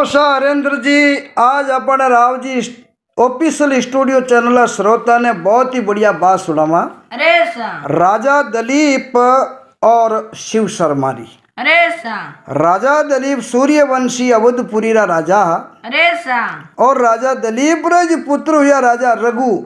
सा हरेंद्र जी, आज अपने Rao ji official studio channel श्रोता ने बहुत ही बढ़िया बात सुनावा। अरे सा राजा दलीप और शिव शर्मारी। अरे सा राजा दलीप सूर्यवंशी अवधपुरी रा राजा अरे सा और राजा दलीप रज पुत्र हुआ राजा रघु।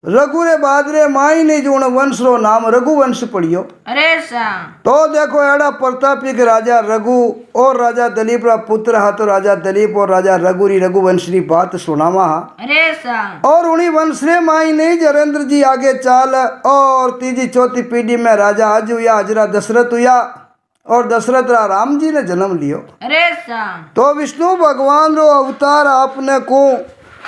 रघु रे बाद रे माई ने जो वंश रो नाम रघुवंश पड़ियो। अरे सा तो देखो एड़ा प्रतापी के राजा रघु और राजा दलीप रा पुत्र हा, तो राजा दलीप और राजा रघुरी रघुवंश री बात सुनावा। अरे सा और उन्हीं वंश रे माई ने जरेंद्र जी आगे चाल और तीजी चौथी पीढ़ी में राजा आज हुआ हजरा दशरथ हुआ और दशरथ रा राम जी ने जन्म लियो। अरे सा तो विष्णु भगवान रो अवतार आपने को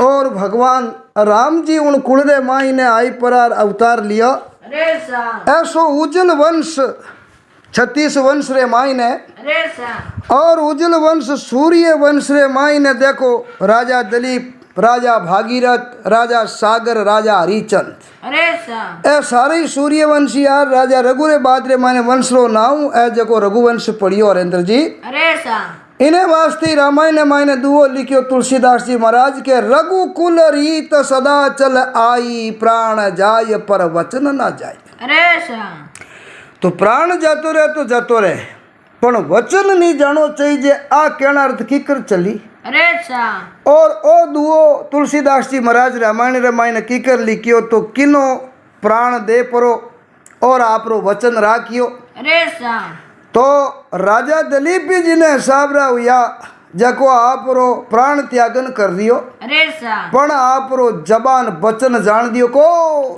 और भगवान राम जी उन कुलरे माई ने आई पर अवतार लियो। अरे सा ऐसो उज्जल वंश 36 वंश रे माई ने अरे सा और उज्जल वंश सूर्य वंश रे माई ने देखो राजा दलीप, राजा भागीरथ, राजा सागर, राजा हरिचंद, अरे सा ए सारे सूर्यवंशी यार राजा रघु रे बाद रे माने वंश रो नाम ए जको रघुवंश पढ़ियो हरेंद्र जी। अरे सा इन्हें वास्ते रामायण मायने दुओ लिखियो तुलसीदास जी महाराज के रघुकुल रीत सदा चल आई प्राण जाय पर वचन ना जाय। अरे सा तो प्राण जातो रहे तो जातो रहे पण वचन नहीं जानो चाहिए आ कहना अर्थ की कर चली। अरे सा और ओ दुओ तुलसीदास जी महाराज रामायण रे मायने की कर लिखियो तो किनो प्राण दे परो और आपरो वचन राखियो। अरे सा तो राजा दलीप जी ने हिसाब रा हुआ जको आप रो प्राण त्यागन कर दियो अरे सा पण आप रो जबान वचन जान दियो को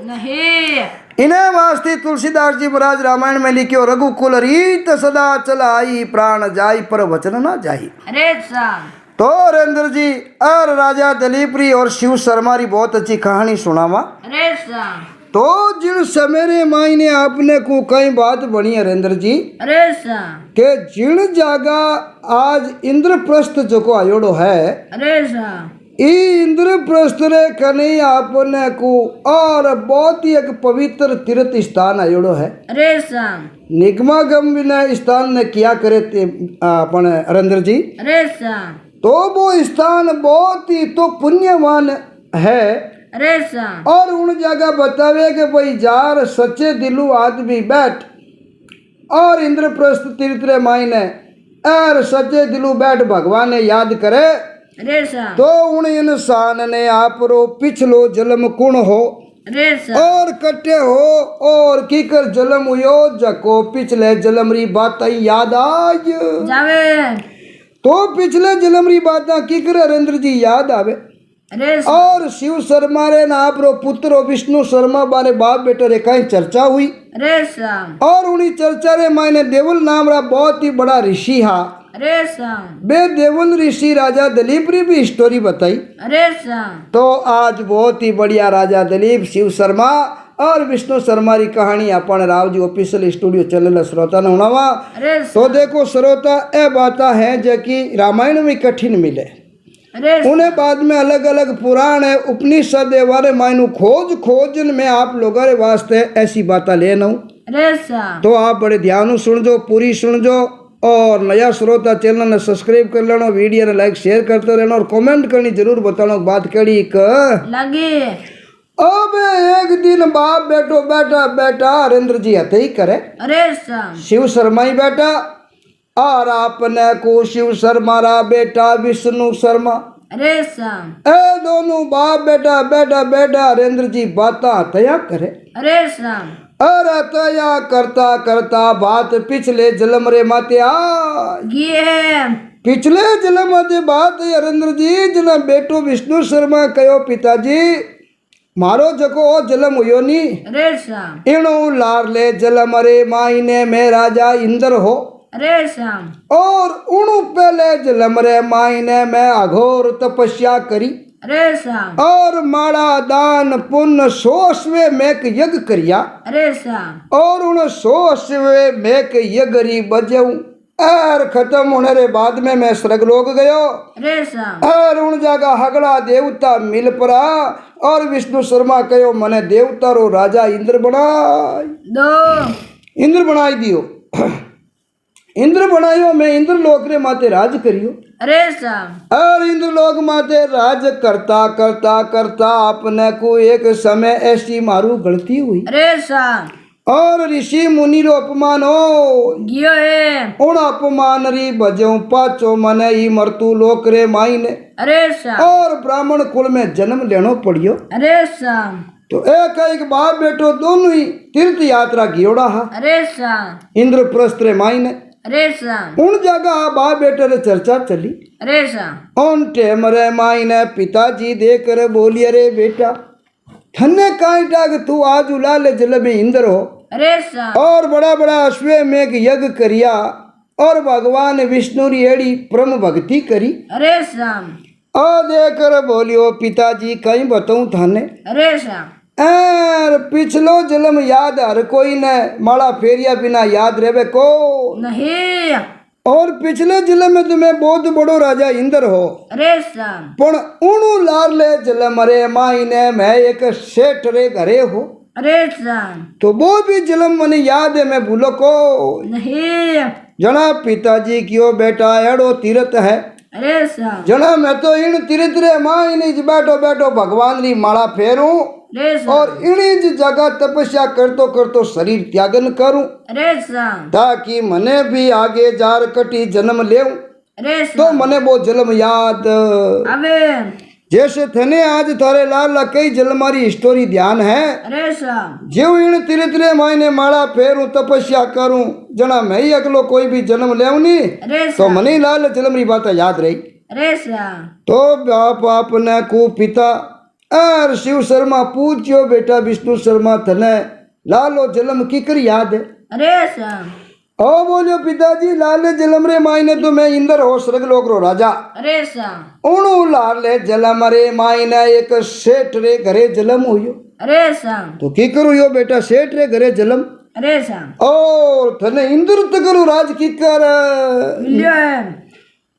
नहीं। इन्हें वास्ते तुलसीदास जी महाराज रामायण में लिखियो रघुकुल रीत सदा चलाई प्राण जाई पर वचन ना जाई। अरे सा तो हरेंद्र जी और राजा दलीप री और शिव शर्मा री बहुत अच्छी कहानी सुनावा। अरे सा तो जिन समेरे माई ने आपने को कई बात बनी हरेंद्र जी अरे सा के जिन जागा आज इंद्रप्रस्थ जो को आयोड़ो है। अरे सा इंद्रप्रस्थ रे कने आपने को और बहुत ही एक पवित्र तीर्थ स्थान आयोड़ो है। अरे सा निगमागम ने स्थान ने किया करे अपन हरेंद्र जी। अरे सा तो वो स्थान बहुत ही तो पुण्यवान है। अरे सा और उन जगह बतावे कि भाई जार सच्चे दिलू आदमी बैठ और इंद्रप्रस्थ तीर्थ रे मायने और सच्चे दिलू बैठ भगवान ने याद करे। अरे सा तो उन इंसान ने आप रो पिछलो जन्म कुण हो अरे सा और कटे हो और कीकर जन्म हुयो जको पिछले जन्म री बात याद आज जावे। तो पिछले जन्म री बात कीकर हरेंद्र जी याद आवे। अरे सा और शिव शर्मा रे ना आप रो पुत्र विष्णु शर्मा बारे बाप बेटे रे कहीं चर्चा हुई। अरे सा और उन्हीं चर्चा रे मायने देवल नाम रा बहुत ही बड़ा ऋषि हा। अरे सा बे देवल ऋषि राजा दलीप री भी स्टोरी बताई। अरे सा तो आज बहुत ही बढ़िया राजा दलीप, शिव शर्मा और विष्णु शर्मा री कहानी अपन Rao ji official studio channel श्रोता ने सुनावा। अरे तो देखो श्रोता ए बाता है जो कि रामायण में कठिन मिले। अरे उन्हें बाद में अलग अलग पुराण है उपनिषद वाले मायनू खोजन में आप लोगों के वास्ते ऐसी बातें लेना हूँ। अरे सा तो आप बड़े ध्यान सुन जो, पूरी सुन जो और नया श्रोता चैनल ने सब्सक्राइब कर लेना, वीडियो ने लाइक शेयर करते रहना और कमेंट करनी जरूर बताना बात कड़ी लगी। अब एक दिन बाप बेटो बैठा बैठा हरेंद्र जी हते ही करे। अरे सा शिव शर्मा ही बैठा और आपने को शिव शर्मा रा बेटा विष्णु शर्मा अरे सा ए दोनों बाप बेटा बैठा बैठा हरेंद्र जी बाता तया करे। अरे सा अरे तया करता करता बात पिछले जन्म रे माते आ ये पिछले जन्म माते बात हरेंद्र जी जना बेटो विष्णु शर्मा कहो पिताजी मारो जको जन्म हुयो नी। अरे सा इणो लार ले जन्म रे मायने में राजा इंद्र हो। अरे सा और उन पहले जन्म रे मायने में अघोर तपस्या करी। अरे सा और माड़ा दान पुण्य 100वें मेक यज्ञ करिया। अरे सा और उन 100वें मेक यज्ञ री बजाऊं और खत्म होने रे बाद में मैं स्वर्ग लोक गयो। अरे सा और उन जगह हगड़ा देवता मिल पड़ा और विष्णु शर्मा कहो मने देवता रो राजा इंद्र बनाई दो इंद्र बनाई दियो। इंद्र बनायो मैं इंद्र लोक रे माते राज करियो। अरे साहब और इंद्र लोक माते राज करता करता करता अपने को एक समय ऐसी मारू गलती हुई अरे साहब और ऋषि मुनि रो अपमान हो गियो है। उन अपमान री बजो पाचो मने ई मरतू लोक रे माईने अरे साहब और ब्राह्मण कुल में जन्म लेनो पड़ियो। अरे साहब तो एक बाप बेटो दोनों ही तीर्थ यात्रा गियोड़ा हा अरे साहब इंद्रप्रस्थ रे माईने। अरे साहब उन जगह बाप बेटे रे चर्चा चली। अरे साहब उन टेम रे माईने पिताजी देकर बोलिए रे बेटा थन्ने काई टाग तू आज उलाले जल में इंद्र हो अरे साहब और बड़ा बड़ा अश्वमेघ यज्ञ करिया और भगवान विष्णु री एड़ी परम भक्ति करी। अरे साहब और देकर बोलियो पिताजी कहीं बताऊं थाने अरे साहब एर पिछलो जन्म याद हर कोई ने माला फेरिया बिना याद रहे को नहीं। और पिछले जन्म में तुम्हें बहुत बड़ो राजा इंद्र हो अरे साहब पण उनु लारले जन्म रे माईने मैं एक सेठ रे घरे हो। अरे साहब तो वो भी जन्म मने याद है मैं भूलो को नहीं। जना पिताजी क्यों बेटा एड़ो तीर्थ है अरे साहब जना मैं तो इन तीर्थ रे माईने बैठो बैठो भगवान री माला फेरूं अरे साहब और इन्हीं जगह तपस्या करतो करतो शरीर त्यागन करूं अरे साहब ताकि मने भी आगे जार कटी जन्म लेऊं अरे तो साहब मने वो जन्म याद। अबे जैसे थने आज थारे लाल कई जन्मारी स्टोरी ध्यान है अरे साहब जीव इन तीर्थ मायने माला फेरूं तपस्या करूं जना मैं ही अगलो कोई भी जन्म लेऊं नी अरे तो साहब मने लाल जन्म री बात याद रही। अरे साहब तो बाप आपने को पिता और शिव शर्मा पूछ्यो बेटा विष्णु शर्मा थने लालो जन्म की कर याद है। अरे साहब ओ बोलियो पिताजी लाले जन्म रे मायने तो मैं इंद्र हो स्वर्ग लोक रो राजा। अरे साहब उनु लाले जन्म रे मायने एक सेठ रे घरे जन्म हुयो। अरे साहब तो की करू यो बेटा सेठ रे घरे जन्म अरे साहब और थने इंद्र तक करू राज की कर मिलियो है।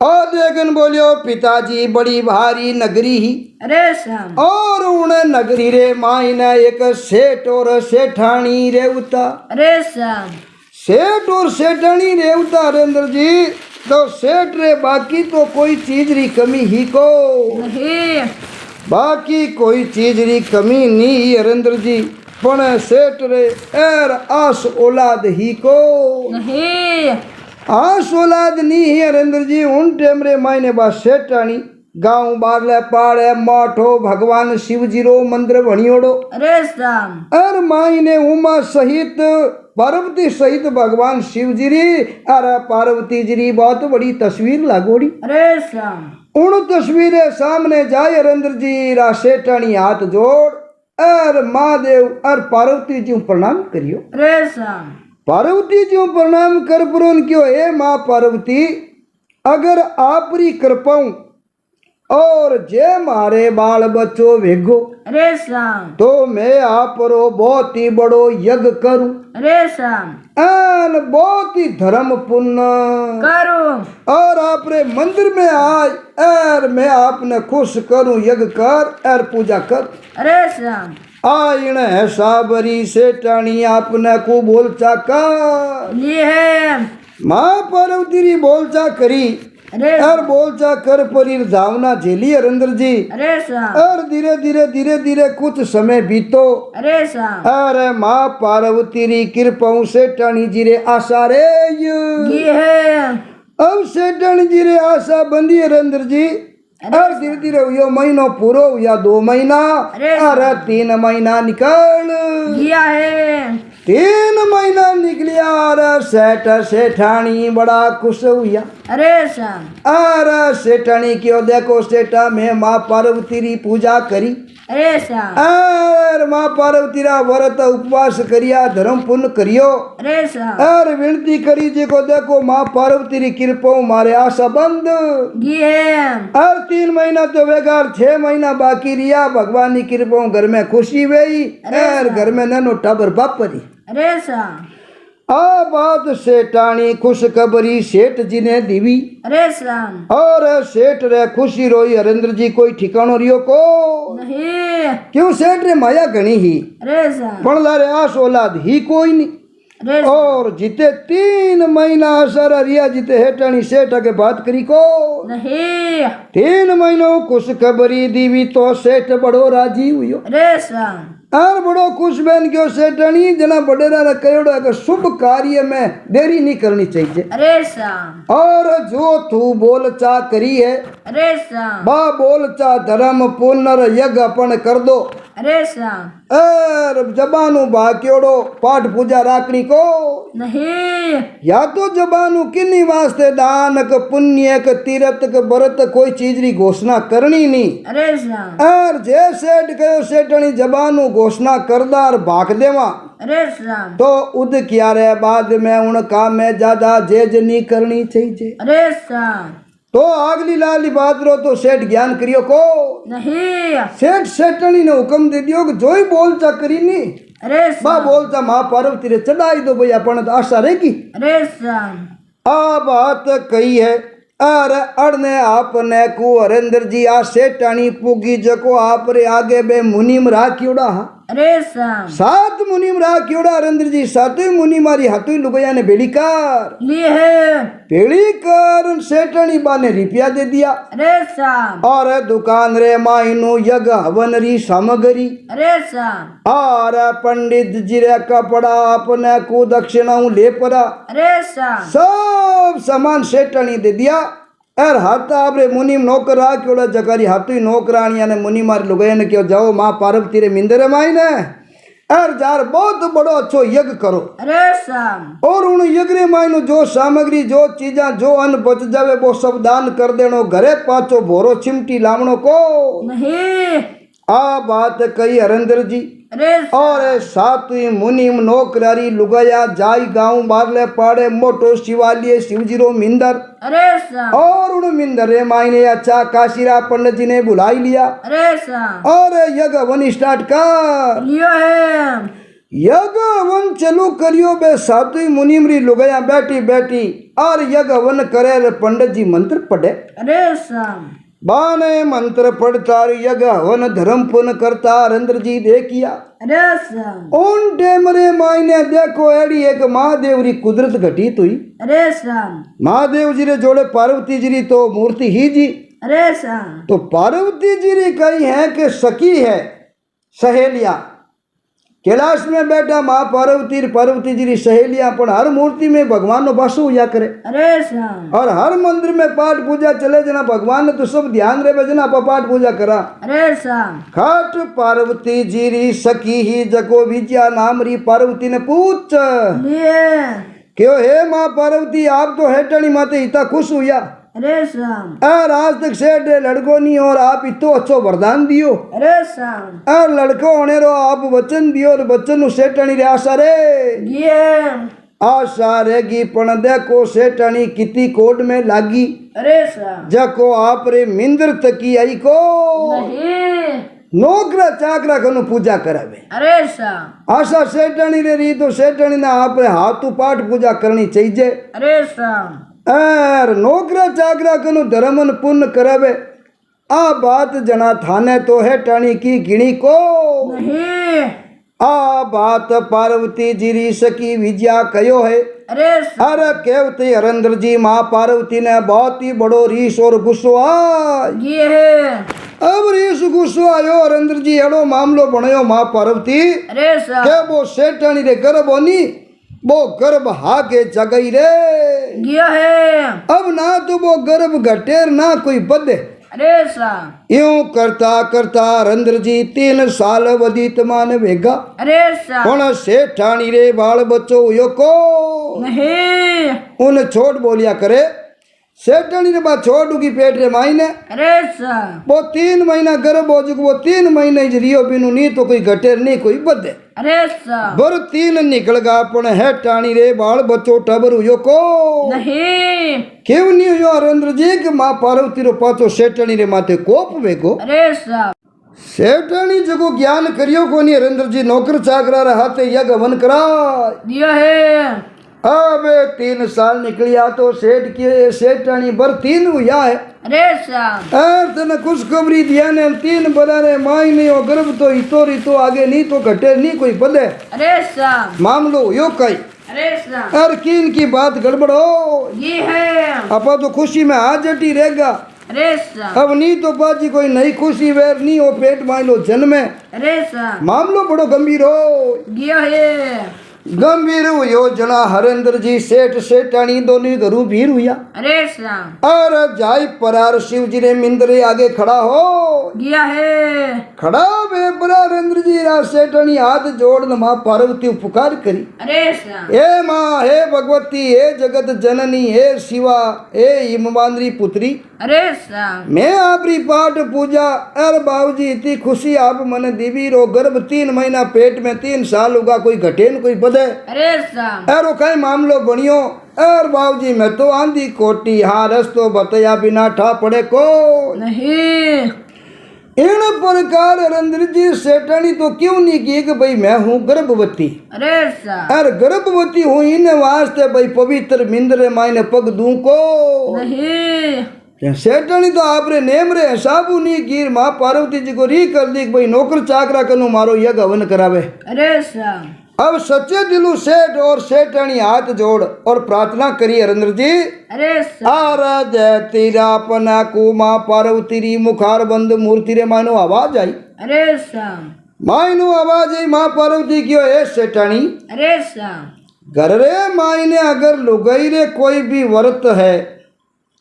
और देखन बोलियो पिताजी बड़ी भारी नगरी ही अरे साहब और उन नगरी रे मायने एक सेठ और सेठानी रेवता। अरे साहब सेठ और सेठानी रेवता हरेंद्र जी तो सेठ रे बाकी तो कोई चीज री कमी ही को नहीं। बाकी कोई चीज री कमी नहीं हरेंद्र जी पण सेठ रे एर आस औलाद ही को नहीं। आस औलाद नहीं है हरेंद्र जी। उन टेम रे मायने बा सेठानी गाँव बारले पाड़े माठो भगवान शिव जी रो मंदिर बनियोड़ो। अरे साहब और मायने उमा सहित पार्वती सहित भगवान शिव जी री और पार्वती जी री बहुत बड़ी तस्वीर लागोड़ी। अरे साहब उन तस्वीरें सामने जाए हरेंद्र जी रा सेठानी हाथ जोड़ और महादेव और पार्वती जी प्रणाम करियो। अरे साहब पार्वती जी प्रणाम कर पुरोन क्यों हे माँ पार्वती अगर आप री कृपाऊं और जे मारे बाल बच्चो भेगो अरे साहब तो मैं आप रो बहुत ही बड़ो यज्ञ करूं अरे साहब एन बहुत ही धर्म पुण्य करो और आपरे मंदिर में आए और मैं आपने खुश करूं यज्ञ कर और पूजा कर। अरे साहब आइन है साबरी सेठानी आपने को बोलचा कर ये है। माँ पार्वती री बोलचा करी अरे और बोलचा कर परीर धावना झेली हरेंद्र जी। अरे साहब और धीरे धीरे कुछ समय बीतो अरे साहब अरे माँ पार्वती री कृपाओं सेठानी जी रे आशा रे ये है। अब सेठानी जी रे आशा बंदी हरेंद्र जी और धीरे धीरे यो महीनो पूरो या 2 महीना अरे 3 महीना निकल गया है। 3 महीना निकलिया अरे सेठ सेठानी बड़ा खुश हुआ। अरे साहब अरे सेठानी क्यों देखो सेठा में माँ पार्वती री पूजा करी अरे साहब और माँ पार्वती रा व्रत उपवास करिया धर्म पुण्य करियो। अरे साहब और विनती करी जी को देखो माँ पार्वती री कृपा मारे आशा बंद ये है। और 3 महीना तो बेकार 6 महीना बाकी रिया भगवान की कृपा घर में खुशी हुई और घर में ननो टाबर बापरी। अरे साहब आ बात सेठानी खुशखबरी सेठ जी ने दीवी। अरे साहब और सेठ रे खुशी रोई हरेंद्र जी कोई ठिकानो रियो को नहीं। क्यों सेठ रे माया घणी ही अरे साहब पण लारे आस औलाद ही कोई नहीं। अरे और जीते 3 महीना सारा रिया जीते हेटाणी सेठ आगे बात करी को नहीं 3 महीनों खुश खबरी दीवी तो सेठ बड़ो राजी हुयो अरे श्याम और बड़ो खुश बन गयो सेठाणी जना बडेरा ने कहोड़ा कि शुभ कार्य में देरी नहीं करनी चाहिए अरे श्याम और जो तू बोल चा करी है अरे श्याम बा बोल चा धर्म पुनर यज्ञ अपन कर दो अरे श्याम और जबानू भाग्योड़ो पाठ पूजा राखनी को नहीं या तो जबानू किन्नी वास्ते दान क पुण्य क तीरथ क व्रत कोई चीज री घोषणा करनी नहीं अरे श्याम और जे सेठ कहो सेठणी जबानू घोषणा करदार भाग देवा अरे श्याम तो उद किया रे बाद में उन काम में ज्यादा जेज नहीं करनी चाहिए अरे श्याम तो अगली लाली बात रो तो सेठ ज्ञान करियो को नहीं सेठ सेठणी ने हुक्म दे दियो कि जो ही बोलचा करी नी अरे बा श्याम बोलचा माँ पार्वती रे चढ़ाई दो भाई अपन तो आशा रहेगी अरे श्याम आ बात कही है अरे अड़ने आपने को हरेंद्र जी आ सेठाणी पुगी जको आप रे आगे बे मुनीम राखियोड़ा हा अरे श्याम 7 मुनीम राखियोड़ा हरेंद्र जी 7 मुनी मारी हाथुई लुगया ने बेड़ी कार लिए है बेड़ी कर सेठाणी बा ने रुपया दे दिया अरे श्याम और दुकान रे माइनो यज्ञ हवन री सामग्री अरे श्याम और पंडित जी रे कपड़ा अपने को दक्षिणा ले पड़ा अरे श्याम सब सामान सेठाणी दे दिया और हाथ आपरे मुनीम नौकर राख्योड़ा जगारी हाथी नौकराणी ने मुनी मारी लुगाई ने क्यों जाओ माँ पार्वती रे मिंदरे माई ने और जार बहुत बड़ो अच्छो यज्ञ करो अरे श्याम और उन यज्ञ रे माई जो सामग्री जो चीजा जो अन्न बच जावे वो सब दान कर देनो घरे पाचो भोरो चिमटी लावणो को नहीं आ बात कही हरेंद्र जी अरे और 7 मुनीम नौकरारी लुगाया जाई गांव मारले पाड़े मोटो शिवालय शिवजीरो मिंदर अरे श्याम और उन मिंदर रे मायने अच्छा काशीरा पंडित जी ने बुलाई लिया अरे श्याम और यज्ञ वन स्टार्ट कर लियो है यज्ञ वन चलू करियो बे 7 मुनीम री लुगाया बैठी बैठी और यज्ञ वन करे रे पंडित जी मंत्र पढ़े अरे श्याम बाने मंत्र पढ़ता यज्ञ हवन धर्म पुण्य करता हरेंद्र जी देखिया अरे श्याम उन टेम रे मायने देखो एड़ी एक महादेव री कुदरत घटित हुई अरे श्याम महादेव जी रे जोड़े पार्वती जी री तो मूर्ति ही जी अरे श्याम तो पार्वती जी री कही है कि सखी है सहेलिया कैलाश में बैठा माँ पार्वती जी री सहेलियां पर हर मूर्ति में भगवान नो बासु हुआ करे अरे श्याम और हर मंदिर में पाठ पूजा चले जना भगवान ने तो सब ध्यान रे जना पाठ पूजा करा अरे श्याम खाट पार्वती जी री सखी ही जको विजया नाम री पार्वती ने पूछ लिए क्यों हे माँ पार्वती आप तो हेटणी माते इतना खुश हुआ अरे श्याम और आज तक सेठ लड़को नहीं और आप इतो अच्छो वरदान दियो अरे श्याम और लड़को होने रो आप वचन दियो और वचन सेठणी रे आशा रे ये आशा रहेगी पण देखो सेठणी किती कोट में लागी अरे श्याम जको आप रे मिंदर तकी आई को नहीं नौकरा चाकरा कनु पूजा करावे अरे श्याम आशा सेठणी रे री तो सेठणी ने आप रे हाथू पाठ पूजा करनी चाहिए अरे श्याम और नौकरा चाकरा कनु धर्मन पुण्य करावे आ बात जना थाने तो है टाणी की गिणी को नहीं आ बात पार्वती जी री सकी विजया कयो है अरे श्याम अरे केवती हरेंद्र जी माँ पार्वती ने बहुत ही बड़ो रीस और गुस्सो आ ये है अब रीस गुस्सो आयो हरेंद्र जी एड़ो मामलो बनयो माँ पार्वती अरे श्याम के वो सेठानी रे गर्भ होनी वो गर्भ हाके जगई रे ये है अब ना तो वो गर्भ घटेर ना कोई बदे अरे श्याम यूं करता करता हरेंद्र जी 3 साल वदीत मान वेगा अरे श्याम पण सेठाणी रे बाल बच्चो हुयो को नहीं उन छोड़ बोलिया करे सेठाणी रे बा छोड़ उगी पेट रे मायने अरे श्याम वो 3 महीना गर्भ हो चुको वो 3 महीने रियो बिनु नहीं तो कोई घटेर नहीं कोई बदे अरे श्याम बर 3 निकल गा पण है टाणी रे बाल बच्चो टबर हुयो को नहीं क्यों नहीं हुयो हरेंद्र जी के माँ पार्वती रो पाचो सेठाणी रे माथे कोप वेगो अरे श्याम सेठाणी जको ज्ञान करियो कोनी हरेंद्र जी नौकर चाकरा रे हाथे यज्ञ वन करा ये है अब 3 साल निकलिया तो सेठ के सेठाणी बर 3 हुआ है अरे श्याम यार तने खुशखबरी दिया ने 3 बरारे माई नहीं हो गर्भ तो इतो रितो आगे नहीं तो घटे नहीं कोई पदे अरे श्याम मामलो यो कई अरे श्याम और कीन की बात गड़बड़ हो, ये है अपा तो खुशी में हाथ जटी रहेगा। अरे श्याम अब नहीं तो बाजी कोई नई खुशी वेर नहीं हो, पेट मान लो जन्म है, अरे श्याम मामलो बड़ो गंभीर हो। गया है गंभीर हुयो जना हरेंद्र जी सेठ सेठानी दोनों घरू भीड़ हुआ। अरे श्याम और जाई परार शिव जी ने मिंदरे आगे खड़ा हो गया है खड़ा वे परारेंद्र जी रा सेठानी हाथ जोड़ माँ पार्वती पुकार करी। अरे श्याम हे माँ, हे भगवती, हे जगत जननी, हे शिवा, हे हिमवांद्री पुत्री, अरे श्याम मैं आपरी पाठ पूजा अर बाबूजी इतनी खुशी आप मन दीवी रो गर्भ 3 महीना पेट में 3 साल होगा, कोई घटे न कोई बदे अरे श्याम अरो कई मामलो बनियो। अर बाबूजी मैं तो आंधी कोटी, हाँ रस्तो बतया बिना ठा पड़े को नहीं इन प्रकार हरेंद्र जी सेठानी तो क्यों नहीं की कि भाई मैं हूँ गर्भवती, अरे श्याम अरे गर्भवती हूँ इन वास्ते भाई पवित्र मिंदरे मायने पग दूं को नहीं सेठानी तो आपरे नेम रे हिसाबू नहीं की। माँ पार्वती जी को री कर दी कि भाई नौकर चाकरा कनु मारो यज्ञ हवन करावे। अरे श्याम अब सच्चे दिलू सेठ और सेठानी हाथ जोड़ और प्रार्थना करी हरेंद्र जी। अरे श्याम आराध तेरा पना को माँ पार्वती री मुखार बंद मूर्ति रे मानो आवाज आई। अरे श्याम मायनो आवाज आई माँ पार्वती की ए सेठानी अरे श्याम घर रे मायने अगर लुगाई रे कोई भी व्रत है,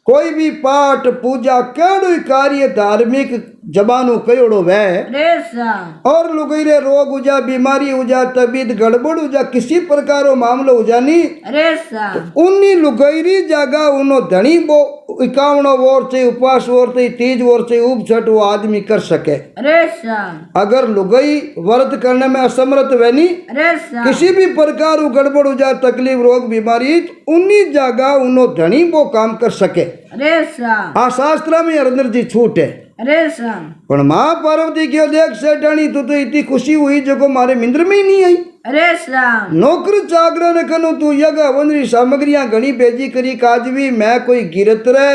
कोई भी पाठ पूजा केड़ो कार्य धार्मिक जबानो कयोड़ो वह अरे श्याम और लुगाई रे रोग उजा, बीमारी उजा, तबीयत गड़बड़ उजा, किसी प्रकार रो मामलो उजा नहीं, अरे श्याम उन्नी लुगाईरी जगह उनो धनी बो 51 वोर से उपवास वोर से 30 वोर से उप छठ वो आदमी कर सके। अरे श्याम अगर लुगाई व्रत करने में असमर्थ वैनी अरे श्याम किसी भी प्रकार गड़बड़ हो जाए, तकलीफ रोग बीमारी, उन्हीं जगह उनो धनी वो काम कर सके। अरे श्याम आ शास्त्र में हरेंद्र जी छूट है। अरे श्याम पर माँ पार्वती क्यों देख सेठानी तू तो इतनी खुशी हुई जो को मारे मिंद्र में ही नहीं आई। अरे श्याम नौकर चाकरा ने कनु तू यज्ञ हवन री सामग्रियां घनी भेजी करी काज भी मैं कोई गिरत रे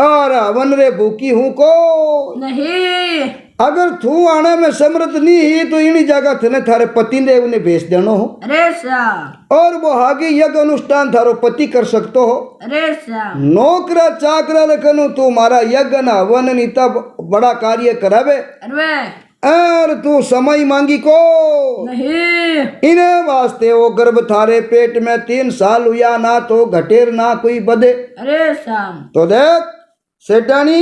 और हवन रे भूखी हूँ को नहीं अगर तू आने में समर्थ नहीं ही तो इन्हीं जगह थे थारे पति ने उन्हें भेज देनो हो अरे श्याम और वो आगे यज्ञ अनुष्ठान थारो पति कर सकते हो। अरे श्याम नौकरा चाकरा ने कनु तू मारा यज्ञ न हवन नीता बड़ा कार्य करावे अरे और तू समय मांगी को नहीं इन्हें वास्ते वो गर्भ थारे पेट में 3 साल हुआ ना तो घटेर ना कोई बदे। अरे श्याम तो देख सेठानी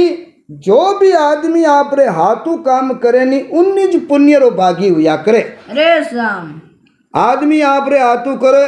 जो भी आदमी आप रे हाथों काम करे नी उन्नीज पुण्य रो भागी हुआ करे। अरे श्याम आदमी आप रे हाथों करे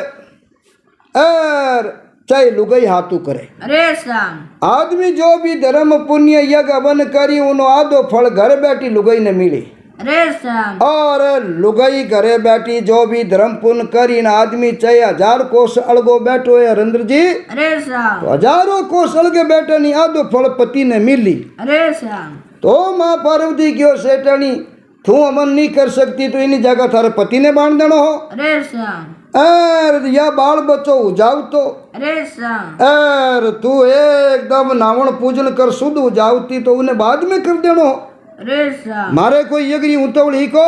और चाहे लुगाई हाथों करे। अरे श्याम आदमी जो भी धर्म पुण्य यज्ञ हवन करी उनो आधो फल घर बैठी लुगाई ने मिली। अरे श्याम और लुगाई घरे बैठी जो भी धर्म पुण्य करी ना आदमी चाहे 1000 कोस अलगो बैठो है हरेंद्र जी, अरे श्याम तो 1000 कोस अलगे बैठे नहीं आधो फल पति ने मिली। अरे श्याम तो माँ पार्वती की सेठानी तू अमन नहीं कर सकती तो इन जगह थारे पति ने बांध देना हो। अरे श्याम अरे या बाल बच्चो हो जाओ तो अरे श्याम अरे तू एकदम नावण पूजन कर शुद्ध हो जाती तो उन्हें बाद में कर देना हो। अरे श्याम मारे कोई यज्ञ उतवड़ी को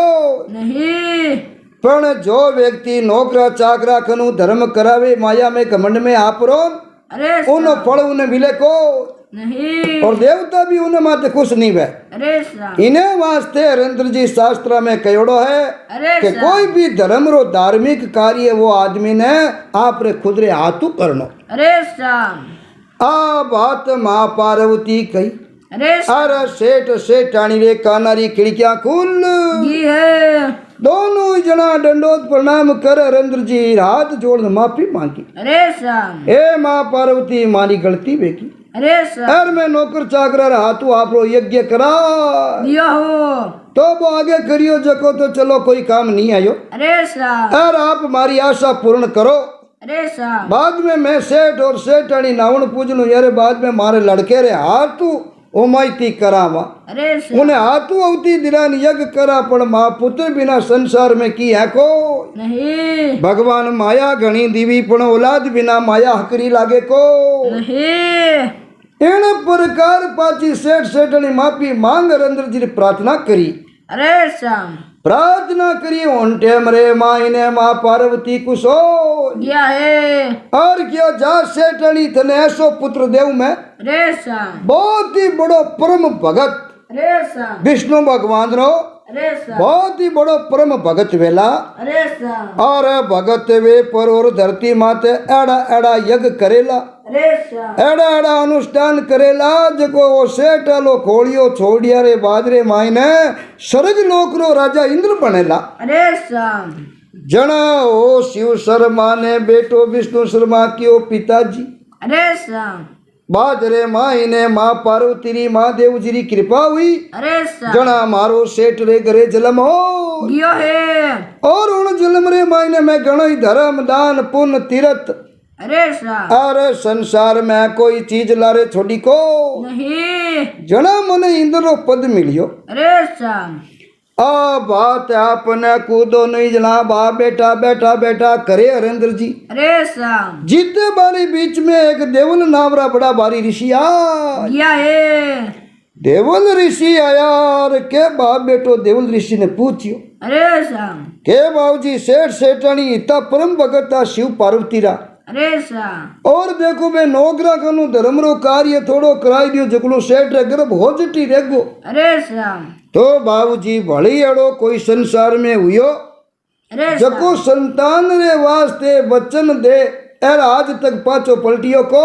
नहीं पण जो व्यक्ति नौकरा चाकरा कनु धर्म करावे माया में घमंड में आपरो अरे उन्हें फल उन्हें मिले को नहीं और देवता भी उन्हें माते खुश नहीं वे। अरे श्याम इन्हें वास्ते हरेंद्र जी शास्त्र में कयोड़ो है अरे कि कोई भी धर्म रो धार्मिक कार्य वो आदमी ने आप रे खुद रे हाथों करनो। अरे श्याम आ बात माँ पार्वती कही अरे अरे सेठ सेठानी रे कानारी खिड़कियां खुल ये है दोनों जना दंडोत प्रणाम कर हरेंद्र जी हाथ जोड़ माफी मांगी। अरे श्याम हे माँ पार्वती मारी गलती बेकी अरे श्याम अर मैं नौकर चाकर हाथों आप रो यज्ञ करा दिया हो तो वो आगे करियो जको तो चलो कोई काम नहीं आयो। अरे श्याम और आप हमारी आशा पूर्ण करो। अरे श्याम बाद में मैं सेठ और सेठानी नावण पूजनू यारे बाद में मारे लड़के रे हाथू उमायती करावा अरे श्याम उन्हें हाथू अवती दिलान यज्ञ करा पण माँ पुत्र बिना संसार में की है को नहीं भगवान माया घणी दीवी पण औलाद बिना माया हकरी लागे को नहीं इन प्रकार पाची सेठ सेठनी माफी मांग हरेंद्र जी ने प्रार्थना करी। अरे श्याम प्रार्थना करी उन टेम रे माँ इन्हें माँ पार्वती कुशो गया है और क्यों जा सेठनी तने ऐसो पुत्र देव मैं रे शाम बहुत ही बड़ो परम भगत रे शाम विष्णु भगवान रो रे शाम बहुत ही बड़ो परम भगत वेला रे शाम और भगत वे पर और धरती माते एड़ा एड़ा यज्ञ करेला रे शाम एड़ा एड़ा अनुष्ठान करेला जको वो सेठलो खोड़ियो छोड़िया रे बादरे मायने स्वर्ग लोक रो राजा इंद्र बनेला रे शाम जना ओ शिव शर्मा ने बेटो विष्णु शर्मा कियो पिताजी रे शाम बाजरे मायने माँ पार्वती री महादेव जी री कृपा हुई रे शाम जना मारो सेठ रे घरे जन्म हो गयो है और उन जन्म रे मायने में घणो ही धर्म दान पुण्य तीर्थ रे शाम अरे संसार में कोई चीज लारे छोड़ी को नहीं जना मने इंद्र रो पद मिलियो रे शाम आ बात आपने कूदो नहीं जना बा बेटा बेटा बेटा करे हरेंद्र जी रे शाम जीते बारी बीच में एक देवल नावरा बड़ा भारी ऋषि आ गया है देवल ऋषि आया और के बाप बेटो देवल ऋषि ने पूछियो रे शाम के बाबूजी सेठ सेठानी इतना परम भगत शिव पार्वती रा रे शाम और देखो मैं नौकरा कनु धर्म रो कार्य थोड़ो कराई दियो जकलो सेठ रे गर्भ हो जटी रेगो रे शाम तो बाबूजी भली एड़ो कोई संसार में हुयो रे जको संतान रे वास्ते वचन दे एर आज तक पाछो पलटियो को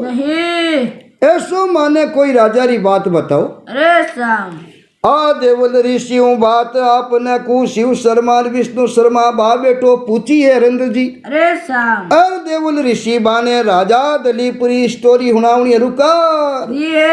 नहीं ऐसो माने कोई राजा री बात बताओ रे शाम आ देवल ऋषि बात आपने को शिव शर्मा विष्णु शर्मा बा बेटो पूछी है हरेंद्र जी रे शाम और देवल ऋषि बाने राजा दलीपुरी स्टोरी हुनावनी रुका ये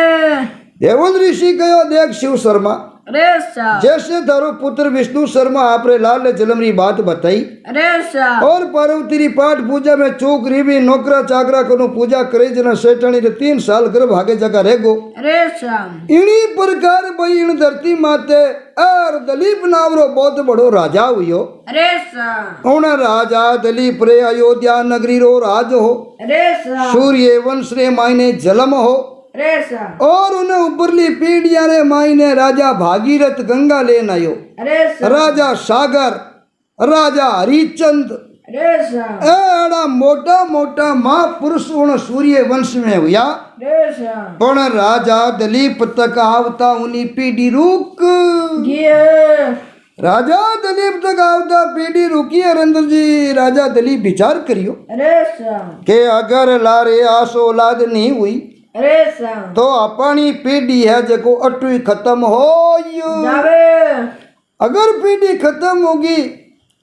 देवल ऋषि कहो देख शिव शर्मा रे शाम जैसे थारो पुत्र विष्णु शर्मा आपरे लाल जलम री बात बताई रे शाम और पार्वती री पाठ पूजा में चूक रीबी नौकरा चाकरा कनु पूजा करे जना सेठानी रे 3 साल गर्भ आगे जगह रेगो रे शाम इनी प्रकार भई इन धरती माते और दलीप नावरो बहुत बड़ो राजा हुयो रे शाम उन राजा दलीप रे अयोध्या नगरी रो राज हो रे शाम सूर्य वंश रे मायने जलम हो रे शाम और उन्हें उपरली पीढ़िया रे मायने राजा भागीरथ गंगा लेन आयो रे शाम राजा सागर राजा हरिचंद रे शाम एड़ा मोटा मोटा महापुरुष उन सूर्य वंश में हुआ रे शाम पण राजा दलीप तक आवता उन्हीं पीढ़ी रुक ये राजा दलीप तक आवता पीढ़ी रुकी हरेंद्र जी राजा दलीप विचार करियो रे शाम के अगर लारे आसो औलाद नहीं हुई रे शाम तो अपनी पीढ़ी है जको अटू ही खत्म हो जावे अगर पीढ़ी खत्म होगी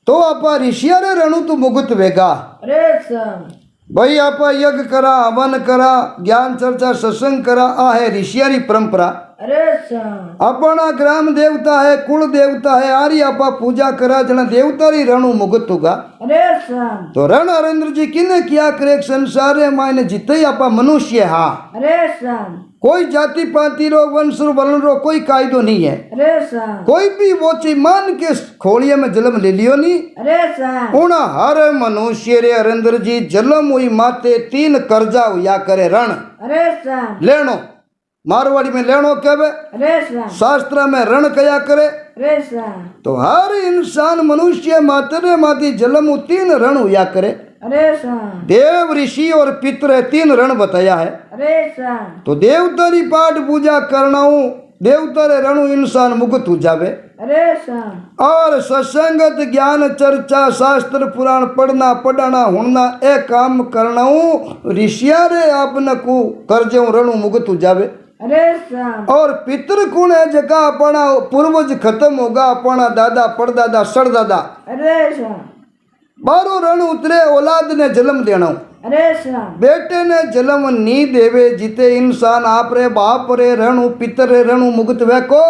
तो आपा ऋषिया रे रणु तो मुगत वेगा रे शाम भाई आपा यज्ञ करा हवन करा ज्ञान चर्चा सत्संग करा आ है ऋषियारी परंपरा रे शाम अपना ग्राम देवता है कुल देवता है आरी आपा पूजा करा जना देवता री रणु मुगत होगा रे शाम तो रण हरेंद्र जी किने किया करे संसार रे मायने जिते ही आपा मनुष्य हा रे शाम कोई जाति पाति रो वंश रो वर्ण रो कोई कायदो नहीं है रे शाम कोई भी वो चीज मान के खोलिया में जन्म ले लियो नहीं रे शाम उन हर मनुष्य रे हरेंद्र जी जन्म हुई माते 3 कर्जा हुआ करे रण रे शाम लेनो मारवाड़ी में लेनो कहवे रे शाम शास्त्र में रण कया करे रे शाम तो हर इंसान मनुष्य माते रे माती जन्म 3 रण हुआ करे रे शाम देव ऋषि और पितर 3 रण बताया है रे शाम तो देवता री पाठ पूजा करना देवता रे रणु इंसान मुक्त हो जावे रे शाम और सत्संगत ज्ञान चर्चा शास्त्र पुराण पढ़ना पढ़ना हुणना ए काम करना ऋषिया रे आपने को कर्जे रणु मुक्त हो जावे रे शाम और पितर कुण है जका अपना पूर्वज खत्म होगा अपना दादा परदादा सड़दादा रे शाम बारो रण उतरे औलाद ने जन्म देना रे शाम बेटे ने जन्म नी देवे जिते इंसान आप रे बाप रे रणु पितर रे रणु मुक्त वे को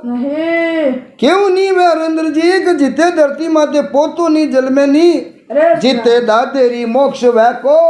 नहीं क्यों नहीं वे हरेंद्र जी कि जिते धरती माते पोतो नी जन्मे नी रे जिते दादे री मोक्ष वे को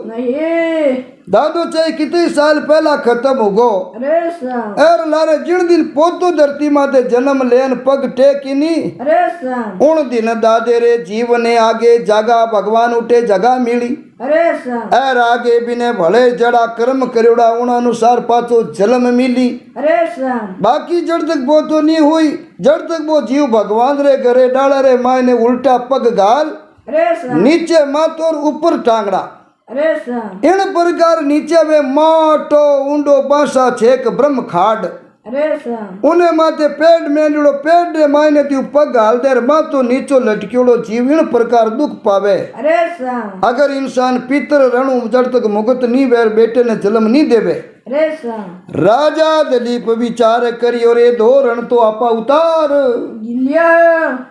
नहीं दादो चाहे कितने साल पहला खत्म हो गो रे शाम एर लारे जिन दिन पोतो धरती माते जन्म लेन पग टेकी नी रे शाम उन दिन दादे रे जीवने आगे जगह भगवान उठे जगह मिली रे शाम एर आगे बिने भले जड़ा कर्म करेड़ा उन अनुसार पाछो जन्म मिली रे शाम बाकी जड़ तक वो तो नहीं हुई जड़ तक वो जीव भगवान रे घरे डाला रे मायने उल्टा पग गाल अरे श्याम नीचे माथो और ऊपर टांगड़ा। अरे श्याम इन प्रकार नीचे वे मोटो ऊंडो पासा छेक ब्रह्म खाड। अरे श्याम उन्हें माथे पेड़ मेंडो पेड़ दे मायने ती पग हाल दे माथो नीचो लटक्योड़ो जीव इन प्रकार दुख पावे। अरे श्याम अगर इंसान पितर रणु जड़ तक मुगत नी वेर बेटे ने जन्म नी देवे। अरे श्याम राजा दिलीप विचार करी और ये दो रण तो आपा उतार। गिलिया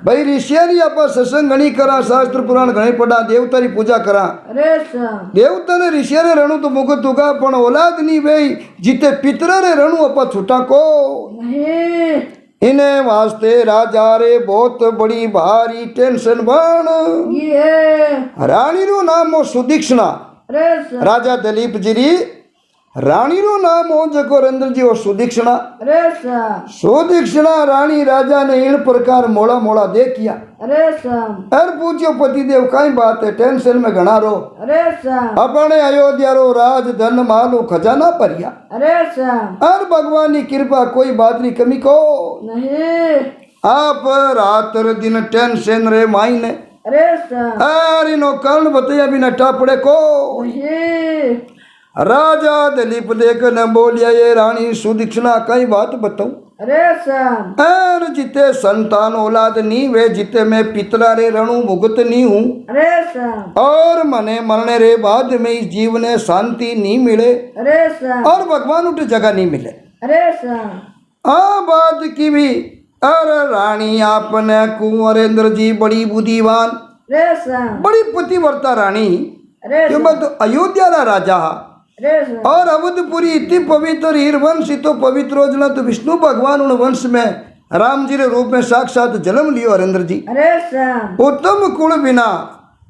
भाई ऋषियानी आपा सत्संग घणी करा, शास्त्र पुराण घणी पढ़ा, देवता री पूजा करा। अरे श्याम देवता ने ऋषिया रे रणु तो मुगत होगा पण औलाद नी वेई जीते पितरा रे रणु आपा छूटा को नहीं इन्हें वास्ते राजा रे बहुत बड़ी भारी टेंशन बन। ये रानी रो नाम हो सुदीक्षणा। अरे श्याम राजा दिलीप जी री रानी रो नाम हो जको रंद्र जी हो सुदीक्षणा। अरे श्याम सुदीक्षणा रानी राजा ने इन प्रकार मोड़ा मोड़ा देखिया। अरे श्याम अर पूछो पतिदेव कई बात है टेंशन में घना रो। अरे श्याम अपने अयोध्या रो राज धन मालो खजाना परिया। अरे श्याम अर भगवान की कृपा कोई बात नी कमी को नहीं आप रात रे दिन टेंशन रे मायने। अरे श्याम अर इनो कारण बताया बिना टापड़े को नहीं राजा दिलीप देख न बोलिया ये रानी सुदीक्षणा कई बात बताऊं। अरे श्याम अर जिते संतान औलाद नी वे जिते मैं पितला रे रणु मुगत नी हूँ अरे श्याम और मने मरने रे बाद में इस जीव ने शांति नहीं मिले अरे श्याम और भगवान उठ जगह नहीं मिले। अरे श्याम आ बात की भी अरे रानी आपने कुंवरेंद्र जी बड़ी बुद्धिवान अरे श्याम बड़ी पतिव्रता रानी अरे क्यों मैं तो अयोध्या रा राजा अरे श्याम और अवधपुरी इतनी पवित्र हीर वंश तो पवित्र योजना तो विष्णु भगवान उन वंश में राम जी रे रूप में साक्षात जन्म लियो हरेंद्र जी। अरे श्याम उत्तम कुल बिना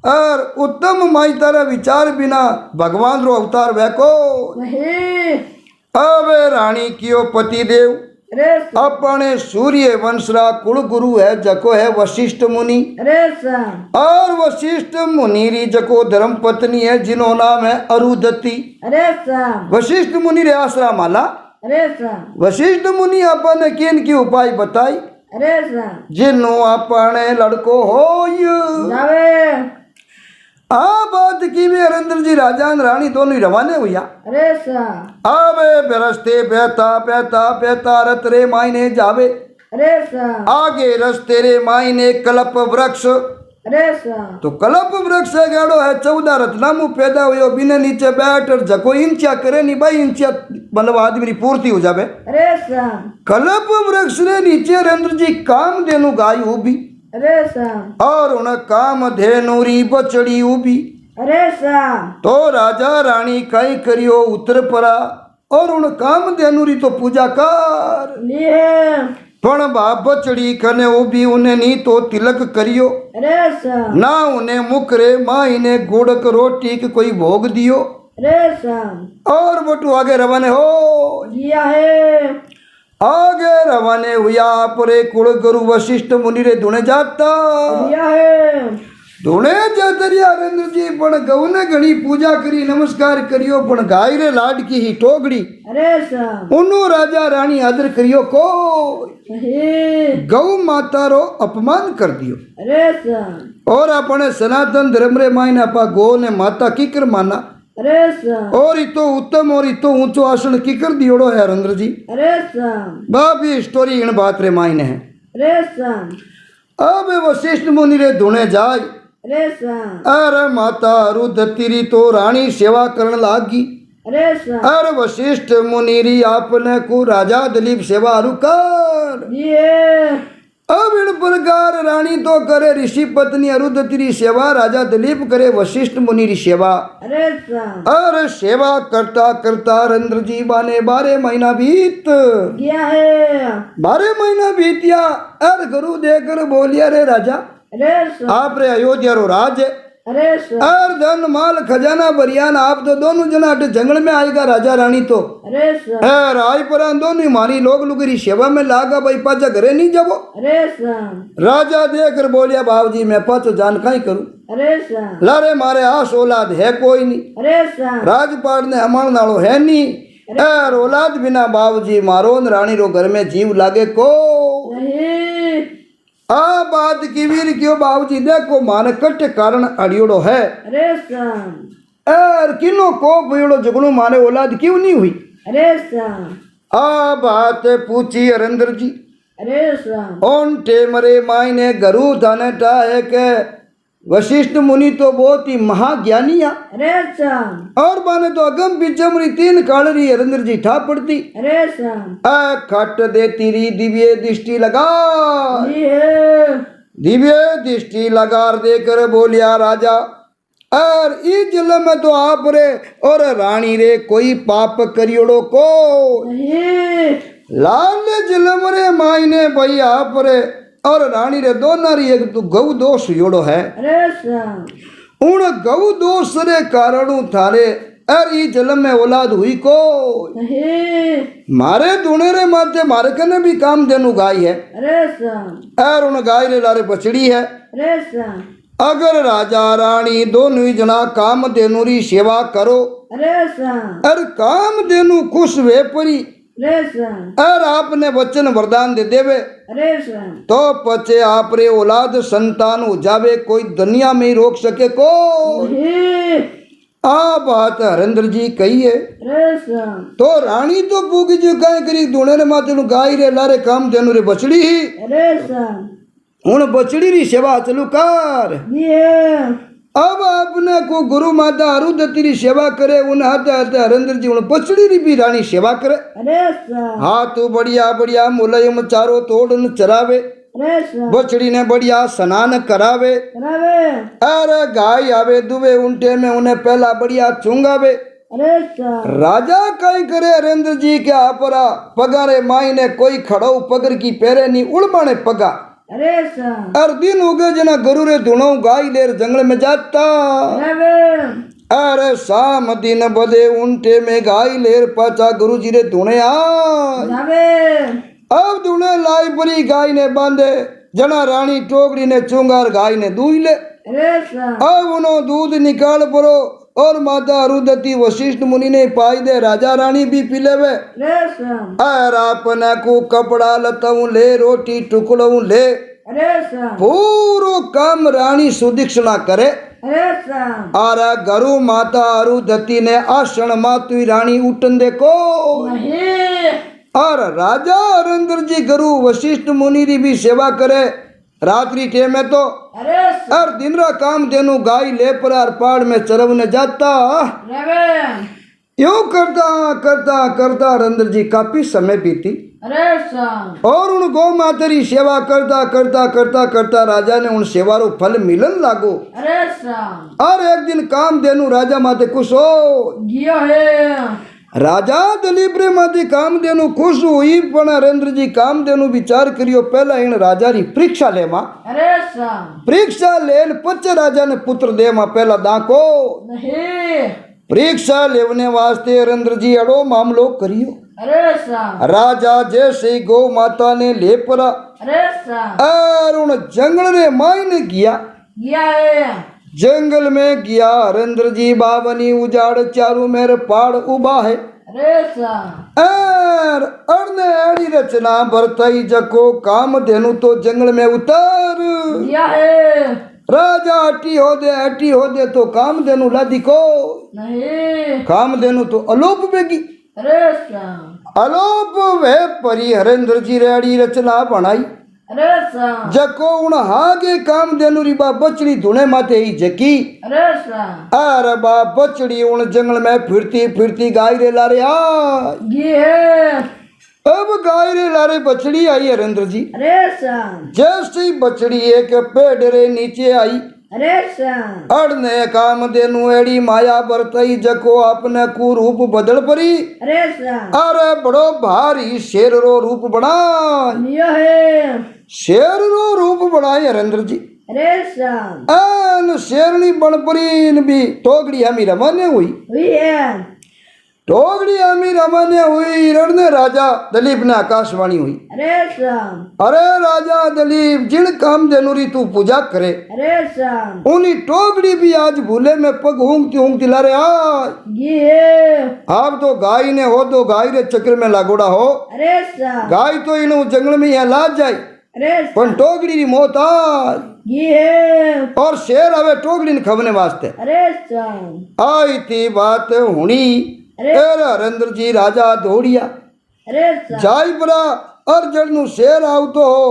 और उत्तम माई तारा विचार बिना भगवान रो अवतार वैको नहीं अब रानी कियो पति देव अरे श्याम अपने सूर्य वंश रा कुल गुरु है जको है वशिष्ठ मुनि। अरे श्याम और वशिष्ठ मुनि री जको धर्म पत्नी है जिनो नाम है अरुधति। अरे श्याम वशिष्ठ मुनि रे आश्रम माला। अरे श्याम वशिष्ठ मुनि अपने किन की उपाय बताई अरे श्याम जिनो अपने लड़को हो जावे आ बात की भी हरेंद्र जी राजा और रानी दोनों ही रवाने हुआ। अरे श्याम आवे बेरस्ते बेहता बेहता बेहता रत रे मायने जावे। अरे श्याम आगे रस्ते रे मायने कल्प वृक्ष। अरे श्याम तो कल्प वृक्ष गाड़ो है 14 रत्नामु पैदा हुयो बिने नीचे बैठ और जको इंचिया करे नी भाई इंचिया मतलब आदमी री पूर्ति हो जावे। अरे श्याम कल्प वृक्ष रे नीचे हरेंद्र जी काम देनु गाय उभी अरे श्याम और उन काम धेनु री बचड़ी उभी। अरे श्याम तो राजा रानी कई करियो उतर परा और उन काम धेनु री तो पूजा कर लिए पण बाप बचड़ी कने उभी उन्हें नी तो तिलक करियो अरे श्याम ना उन्हें मुख रे माई ने गुड़क रोटी के कोई भोग दियो। अरे श्याम और बटू आगे रवाने हो लिया है आगे रवाने हुआ परे कुल गुरु वशिष्ठ मुनि रे धुने जाता लिया है धुने जातरिया हरेंद्र जी पण गौने घणी पूजा करी नमस्कार करियो पण गाय रे लाड की ही टोगड़ी अरे श्याम उन्नो राजा रानी आदर करियो को नहीं गौ माता रो अपमान कर दियो। अरे श्याम और अपने सनातन धर्म रे मायने अपा गौ ने माता किकर माना अरे श्याम और इतो उत्तम और इतो ऊंचो आसन किकर दियोड़ो है हरेंद्र जी। अरे श्याम बाप ये स्टोरी इन बात रे मायने है। अरे श्याम अब वशिष्ठ मुनि रे धुने जाय अरे श्याम अरे माता अरुधति री तो रानी सेवा करन लागी। अरे श्याम अरे वशिष्ठ मुनि री आपने को राजा दिलीप सेवा कर लिए अब इन प्रकार रानी तो करे ऋषि पत्नी अरुधति री सेवा राजा दिलीप करे वशिष्ठ मुनि री सेवा। अरे श्याम अरे सेवा करता करता हरेंद्र जी बाने 12 महीना बीत गया है 12 महीना बीतिया। अरे गुरु देकर बोलिया रे राजा अरे श्याम आप रे अयोध्या रो राज है अरे श्याम और धन माल खजाना बरियान आप तो दोनों जना अटे जंगल में आएगा राजा रानी तो अरे श्याम राय पर दोनों मारी लोग लुगरी सेवा में लागा भाई पाचा घरे नहीं जाबो। अरे श्याम राजा देकर बोलिया बाबूजी मैं पाचो जान काई करूं अरे श्याम लारे मारे आस औलाद है कोई नहीं अरे श्याम राजपाट ने अमल नालो है नहीं और औलाद बिना बाबूजी मारो न रानी रो घर में जीव लागे को नहीं आ बात की वीर क्यों बाबूजी देखो माने कट कारण अड़ियोड़ो है अरे श्याम और किनो को भयोड़ो जगनो माने औलाद क्यों नहीं हुई। अरे श्याम आ बात पूछी हरेंद्र जी अरे श्याम ओन टेमरे मायने गरु थाने टा है के वशिष्ठ मुनि तो बहुत ही महाज्ञानी है अरे श्याम और माने तो अगम पिचमरी तीन कालरी हरेंद्र जी ठा पड़ती अरे श्याम आ खट दे तेरी दिव्य दृष्टि लगा ये दिव्य दृष्टि लगा देकर बोलिया राजा और इस जिले में तो आप रे और रानी रे कोई पाप करियोड़ो को नहीं लाल जिले मरे मायने भाई आप रे और रानी रे दोनों री एक तो गौ दोष योड़ो है अरे श्याम उन गौ दोष रे कारण थारे और इस जन्म में औलाद हुई को नहीं मारे दुने रे माते मारे कने भी काम देनु गाय है अरे श्याम और उन गाय रे लारे बछड़ी है। अरे श्याम अगर राजा रानी दोनों ही जना काम देनु री सेवा करो अरे श्याम और काम देनु खुश वे परी अरे श्याम और आपने वचन वरदान दे देवे अरे श्याम तो पचे आप रे औलाद संतान हो जावे कोई दुनिया में ही रोक सके को नहीं आ बात हरेंद्र जी कही है। अरे श्याम तो रानी तो पूगी जो कहे करी दुने ने माते नु गाय रे लारे काम देनु रे बछड़ी ही अरे श्याम उन बछड़ी री सेवा चलू कर ये अब आपने को गुरु माता अरुदती री सेवा करे उन हाथे हाथे हरेंद्र जी उन बछड़ी री भी रानी सेवा करे अरे श्याम हाँ तू बढ़िया बढ़िया मुलायम चारो तोड़ चरावे अरे श्याम बछड़ी ने बढ़िया स्नान करावे करावे अरे गाय आवे दुबे उनटे में उन्हें पहला बढ़िया चुंगावे अरे श्याम राजा कई करे हरेंद्र जी के आपरा पगारे माई ने कोई खड़ो पगर की पेरे नी उड़बाने पगा अरे श्याम और दिन उगे जना गरु रे धुनो गाय लेर जंगल में जाता करावे अरे शाम दिन बदे उनटे में गाय लेर पाचा गुरु जी रे धुने आ जावे अब धुने लाई परी गाय ने बांधे जना रानी टोकरी ने चुंगार गाय ने दूध ले अरे श्याम अब उनो दूध निकाल परो और माता अरुदती वशिष्ठ मुनि ने पाई दे राजा रानी भी पी लेवे। अरे श्याम और अपने को कपड़ा लताऊ ले रोटी टुकड़ों ले अरे श्याम पूरो काम रानी सुदीक्षणा करे अरे श्याम और गरु माता अरुदती ने आसन मातु रानी उठन देखो नहीं और राजा हरेंद्र जी गरु वशिष्ठ मुनि री भी सेवा करे रात्रि टेम में तो अरे श्याम और दिन रा काम देनु गाय ले पर और पहाड़ में चरवने जाता करावे यूं करता करता करता हरेंद्र जी काफी समय बीती अरे श्याम और उन गौ माता री सेवा करता करता करता करता राजा ने उन सेवारो फल मिलन लागो अरे श्याम और एक दिन काम देनु राजा माते खुश हो गियो है राजा दलीप रे माते काम देनु खुश हुई पण हरेंद्र जी काम देनु विचार करियो पहला इन राजा री परीक्षा ले मां अरे श्याम परीक्षा लेन पच्चे राजा ने पुत्र दे मां पहला दाको नहीं परीक्षा लेवने वास्ते हरेंद्र जी अड़ो मामलो करियो अरे श्याम राजा जैसे गौ माता ने ले परा अरे श्याम और उन जंगल रे मायने गया गिया है जंगल में गया हरेंद्र जी बावनी उजाड़ चारू मेरे पहाड़ उबा है अरे श्याम और अड़ने अड़ी रचना बरतई जको काम देनु तो जंगल में उतर गिया है राजा हटी हो दे तो काम देनु लादी को नहीं काम देनु तो अलोप बेगी अरे श्याम अलोप वे परी हरेंद्र जी रेड़ी रचना बनाई अरे श्याम जको उन हागे काम देनु री बा बचड़ी धुने माते ही जकी अरे श्याम अरे बा बचड़ी उन जंगल में फिरती फिरती गाय रे लारे आ गी है अब गाय रे लारे बछड़ी आई हरेंद्र जी अरे श्याम जैसे ही बछड़ी एक पेड़ रे नीचे आई अरे श्याम अड़ने काम देनु एड़ी माया बरतई जको अपने को रूप बदल परी अरे श्याम अरे बड़ो भारी शेर रो रूप बना गियो है शेर रो रूप बनाए हरेंद्र जी अरे श्याम एन शेरनी बन परी भी टोकड़ी हमी रमाने हुई हुई है टोकड़ी हमी रमाने हुई रणने राजा दलीप ने आकाशवाणी हुई अरे श्याम अरे राजा दलीप जिन काम देनुरी तू पूजा करे अरे श्याम उन्हीं टोकड़ी भी आज भूले में पग ऊँगती ला रे आज गी है आप तो गाय ने हो तो गाय रे चक्र में लागोड़ा हो अरे श्याम गाय तो इन जंगल में यहाँ ला जाए अरे पण टोकड़ी री मोत आई ये और शेर आवे टोकड़ी ने खवने वास्ते अरे शाम आई थी बात हुणी अरे हरेंद्र जी राजा दौड़िया अरे शाम जाई परा अर्जन नु शेर आवतो हो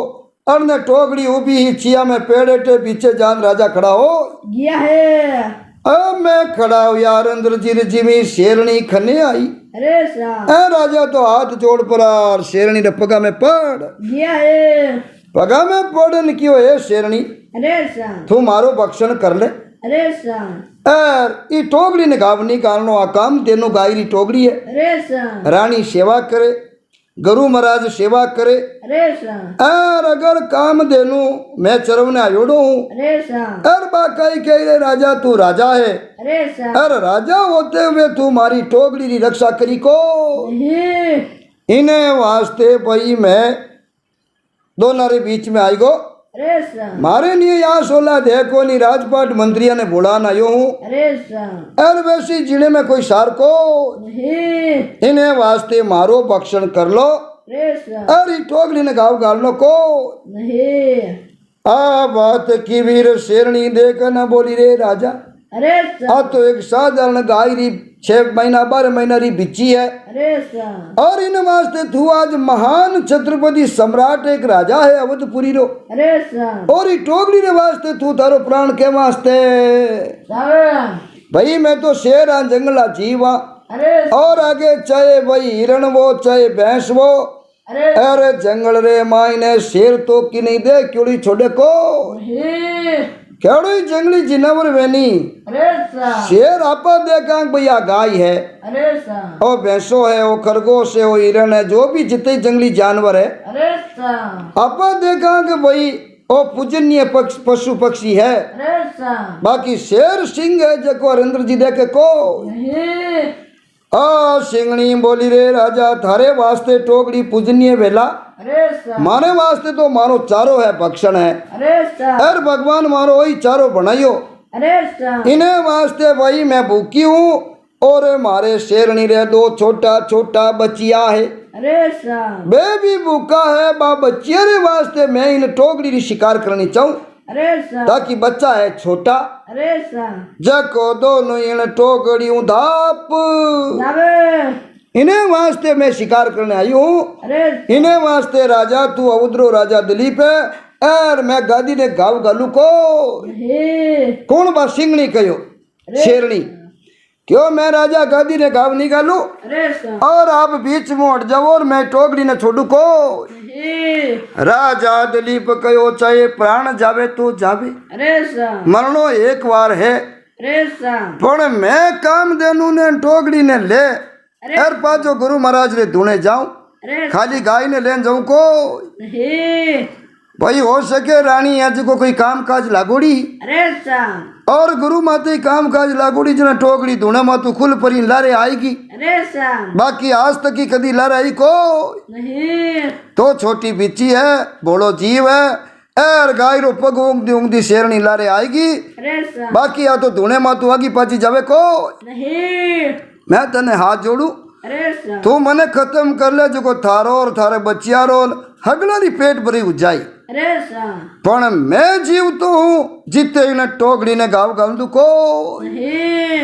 अरने टोकड़ी उभी ही छिया में पेड़े टे पीछे जान राजा खड़ा हो गया है अब मैं खड़ा हूँ यार अंदर जी जिमी शेरनी खने आई अरे शाम ए राजा तो हाथ जोड़ पड़ा और शेरनी रे पगा में पड़ गया है पगा में पड़न क्यों है शेरनी अरे शाम तू मारो भक्षण कर ले अरे शाम एर ई टोकड़ी ने गावनी कारणो आ काम तेनो गायरी टोकड़ी है अरे शाम रानी सेवा करे गुरु महाराज सेवा करे अरे शाम एर अगर काम देनु मैं चरवने आयोड़ो हूँ अरे शाम एर बाकाई कह रे राजा तू राजा है अरे शाम एर राजा होते हुए तू मारी टोकड़ी री रक्षा करी को नहीं इन्हें वास्ते भाई मैं दोनों रे बीच में आई गो अरे शाम मारे लिए यहाँ 16 देखो नहीं राजपाट मंत्रिया ने बुलाना आयो हूँ अरे शाम एर वैसी जिले में कोई सार को नहीं इन्हें वास्ते मारो भक्षण कर लो अरे शाम अरे टोकरी ने गाँव गालनो को नहीं आ बात की वीर शेरनी देख न बोली रे राजा अरे शाम आ तो एक साधारण गाय री 6 महीना 12 महीना री बिची है अरे शाम और इन वास्ते तू आज महान छत्रपति सम्राट एक राजा है अवधपुरी रो अरे शाम और ये टोकरी रे वास्ते तू तारो प्राण के वास्ते शाम भाई मैं तो शेर आ जंगला जीव आ अरे और आगे चाहे भाई हिरण वो चाहे भैंस वो अरे अरे जंगल रे मायने शेर तो की नहीं दे क्योड़ी छोड़े को नहीं क्योड़ी जंगली जिनावर वेनी अरे शाम शेर आपा देखा भैया गाय है अरे शाम ओ भैंसो है वो खरगोश है वो हिरण है जो भी जितने जंगली जानवर है अरे शाम आपा देखा कि भाई ओ पूजनीय पशु पक्षी है अरे शाम बाकी शेर सिंह है जको हरेंद्र जी देखे को नहीं आ सिंगनी बोली रे राजा थारे वास्ते टोकड़ी पूजनीय वेला अरे शाम मारे वास्ते तो मारो चारो है भक्षण है अरे शाम अर भगवान मारो वही चारो बनाइयो अरे शाम इन्हें वास्ते भाई मैं भूखी हूँ और मारे शेरनी रे 2 छोटा छोटा बच्चिया है अरे शाम बे भी भूखा है बा बच्चिया रे वास्ते मैं इन टोकड़ी री शिकार करनी चाहूँ अरे शाम ताकि बच्चा है छोटा अरे शाम जको दोनों इन टोकड़ी धाप जावे इन्हें वास्ते मैं शिकार करने आई हूँ अरे इन्हें वास्ते राजा तू अवधरो राजा दिलीप है और मैं गादी ने गाव गालू को नहीं कौन बा सिंगनी कहो शेरनी क्यों मैं राजा गादी ने गाव नहीं गालू अरे शाम और आप बीच में हट जाओ और मैं टोकरी ने छोड़ू को नहीं राजा दिलीप कहो चाहे प्राण जावे तो जावे अरे शाम मरनो एक बार है अरे शाम पण मैं काम देनु ने टोकरी ने ले हर पाछो गुरु महाराज रे धुने जाऊं अरे खाली गाय ने लेन जाऊं को नहीं भाई हो सके रानी आज को कोई काम काज लागोड़ी अरे शाम और गुरु माते काम काज लागोड़ी जना टोकरी धुने मातू खुल परी लारे आएगी अरे शाम बाकी आज तक की कदी लारे आई को नहीं तो छोटी बिच्ची है बोलो जीव है एर गाय रो पग ऊंगदी शेरनी लारे आएगी अरे शाम बाकी या तो धुने मातू आगी पाची जावे को नहीं मैं तने हाथ जोड़ू अरे शाम तू मने खत्म कर ले जो थारो और थारे बच्चिया रो हगला री पेट भरी उजाई अरे शाम पण मैं जीवतो हूँ जिते इन टोकड़ी ने गाव गाल दू को नहीं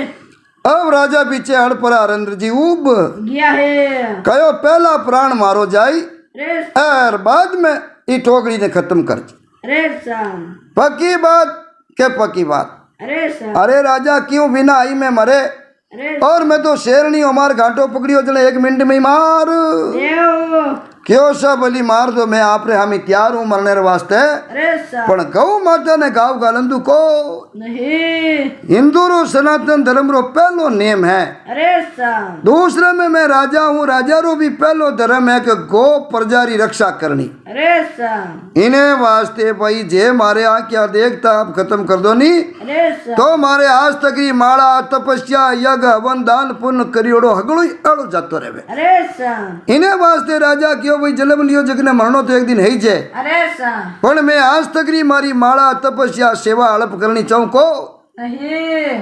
अब राजा पीछे हड़ पड़ा हरेंद्र जी उब गया है कहो पहला प्राण मारो जाई अरे और बाद में ई टोकड़ी ने खत्म कर दी। अरे शाम पक्की बात के पक्की बात अरे शाम अरे राजा क्यों बिना आई में मरे अरे और मैं तो शेर नहीं हूँ हमार घाटो पकड़ियो चले 1 मिनट में ही मार देव क्यों सब अली मार दो मैं आप रे हम तैयार हूँ मरने रे वास्ते अरे शाम पण गौ माता ने गाव गालंदू को नहीं हिंदू रो सनातन धर्म रो पहलो नेम है अरे शाम दूसरे में मैं राजा हूँ राजा रो भी पहलो धर्म है कि गो प्रजा री रक्षा करनी अरे शाम इन्हें वास्ते भाई जे मारे आ क्या देखता आप खत्म कर दो नी अरे शाम तो मारे आज तक की माड़ा तपस्या यज्ञ हवन दान पुण्य करियोड़ो हगड़ो अड़ो जातो रहे अरे शाम इन्हें वास्ते राजा क्यों भाई जन्म लियो जगने मरनो तो एक दिन है ही जे अरे शाम पण मैं आज तक री मारी माड़ा तपस्या सेवा हड़प करनी चाहूँ को नहीं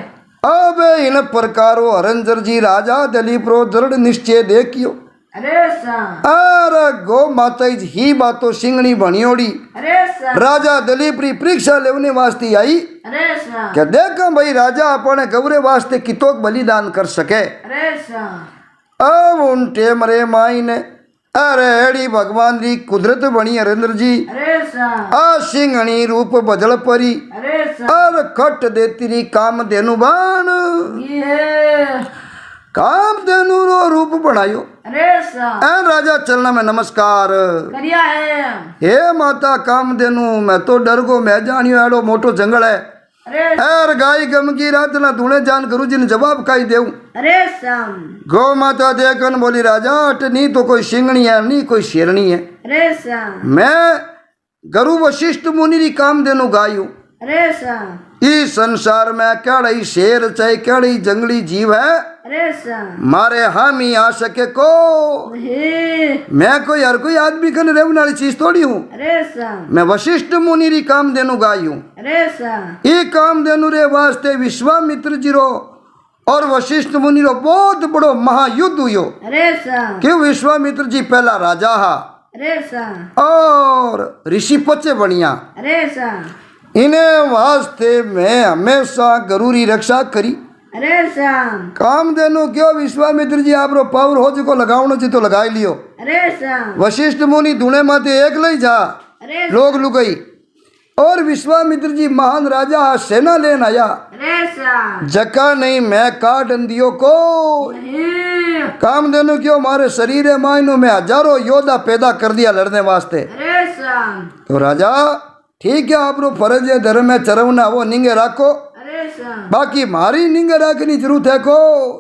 अब इन प्रकारो हरंजर जी राजा दलीप रो दृढ़ निश्चय देखियो अरे सा अरे गो माता ही बातो सिंगणी भणियोड़ी अरे सा राजा दलीप री परीक्षा लेने वास्ते आई अरे सा क्या देखा भाई राजा अपने गौरे वास्ते कितोक बलिदान कर सके। अरे सा अब उन टेम रे माई ने अरे एड़ी भगवान री कुदरत बनी हरेंद्र जी अरे सा आ सिंगणी रूप बदल परी अरे सा और खट देती री काम देनु बाण ये काम देनु रो रूप बनायो। अरे सा ए राजा चलना में नमस्कार करिया है हे माता काम देनु मैं तो डर गो मैं जानियो एड़ो मोटो जंगल है अरे एर गाय गम की रात ना धुणे जान गुरु जी ने जवाब काई देऊ। अरे सा गौ माता देखन बोली राजा अटनी तो कोई सिंगणी है नहीं कोई शेरनी है। अरे सा मैं गुरु वशिष्ठ मुनि री काम देनु गायू। अरे सा इस संसार में केड़ी शेर चाहे केड़ी जंगली जीव है अरे सा मारे हामी आ सके को हे मैं कोई हर कोई आदमी कन रेवने वाली चीज थोड़ी हूँ। अरे सा मैं वशिष्ठ मुनि री काम देनु गायू। अरे सा ये काम देनु रे वास्ते विश्वामित्र जी रो और वशिष्ठ मुनि रो बहुत बड़ो महायुद्ध हुयो। अरे सा क्यों विश्वामित्र जी पहला राजा हा अरे सा और ऋषि पचे बनिया। अरे सा इन्हें वास्ते मैं हमेशा गरुरी रक्षा करी। अरे सा काम देनु क्यों विश्वामित्र जी आप रो पावर हो जो लगावनो जी तो लगाई लियो। अरे सा वशिष्ठ मुनि धुने माते एक लई जा अरे लोग लुगई और विश्वामित्र जी महान राजा सेना लेन आया। अरे सा जका नहीं मैं काट दियो को हे काम देनु क्यों मारे शरीर है मायनो में हजारों योद्धा पैदा कर दिया लड़ने वास्ते। अरे सा तो राजा ठीक है आप रो फर्ज है धर्म है चरवना वो निंगे राखो अरे सा बाकी मारी निंगे राखनी जरूरत है को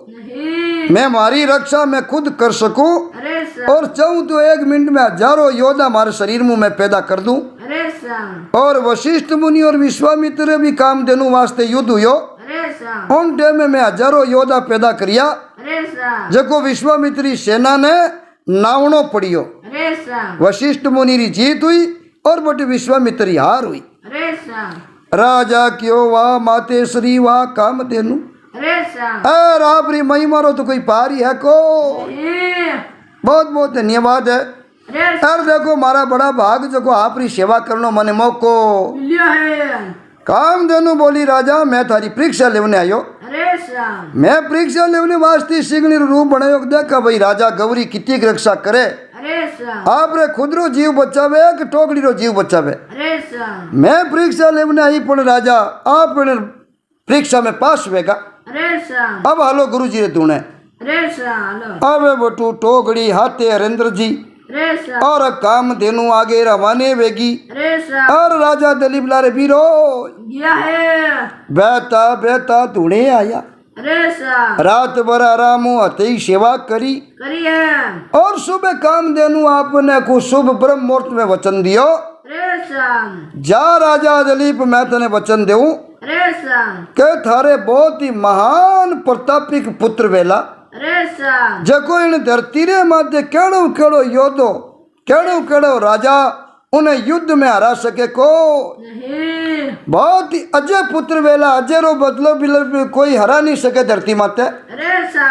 हे मैं मारी रक्षा मैं खुद कर सकूं अरे सा और चाहूं तो 1 मिनट में हजारों योद्धा हमारे शरीर में मैं पैदा कर दूं। अरे सा और वशिष्ठ मुनि और विश्वामित्र भी काम देनु वास्ते युद्ध हुयो। अरे सा उन टाइम में मैं हजारों योद्धा पैदा करिया अरे सा जको विश्वामित्री सेना ने नावणो पड़ियो। अरे सा वशिष्ठ मुनि री जीत हुई और बटी विश्वामित्री हार हुई। अरे सा राजा क्यों वाह माते श्री वाह काम देनु अरे सा अर आपरी महिमा रो तो कोई पारी है को हे बहुत बहुत धन्यवाद है। अरे सा अर देखो मारा बड़ा भाग जो आपरी सेवा करनो मने मौको मिलिया है काम देनु बोली राजा मैं थारी परीक्षा लेने आयो। अरे सा मैं परीक्षा लेने वास्ते सिंगणी रो रूप बनायो देखा भाई राजा गौरी कितनी रक्षा करे अरे सा आप रे खुद रो जीव बचावे कि टोकड़ी रो जीव बचावे। अरे सा मैं परीक्षा लेने आई पण राजा आप परीक्षा में पास होगा। अरे सा अब हालो गुरु जी रे धुने अरे सा हेलो अब बटू टोकड़ी हाथे हरेंद्र जी अरे सा और काम देनु आगे रवाने वेगी अरे सा और राजा दलीप लारे बीरो गया है बेता बेता धुने आया। अरे सा रात भर आराम हते ही सेवा करी करिए और सुबह काम देनु आपने को शुभ ब्रह्म मुहूर्त में वचन दियो। अरे सा जा राजा दलीप मैं तने वचन देऊं अरे सा के थारे बहुत ही महान प्रतापिक पुत्र वेला अरे सा जको इन धरती रे माथे केड़ो केड़ो योद्धो केड़ो केड़ो राजा उन्हें युद्ध में हरा सके को हे बहुत ही अजय पुत्र वेला अजय रो बदलो भी कोई हरा नहीं सके धरती माते। अरे सा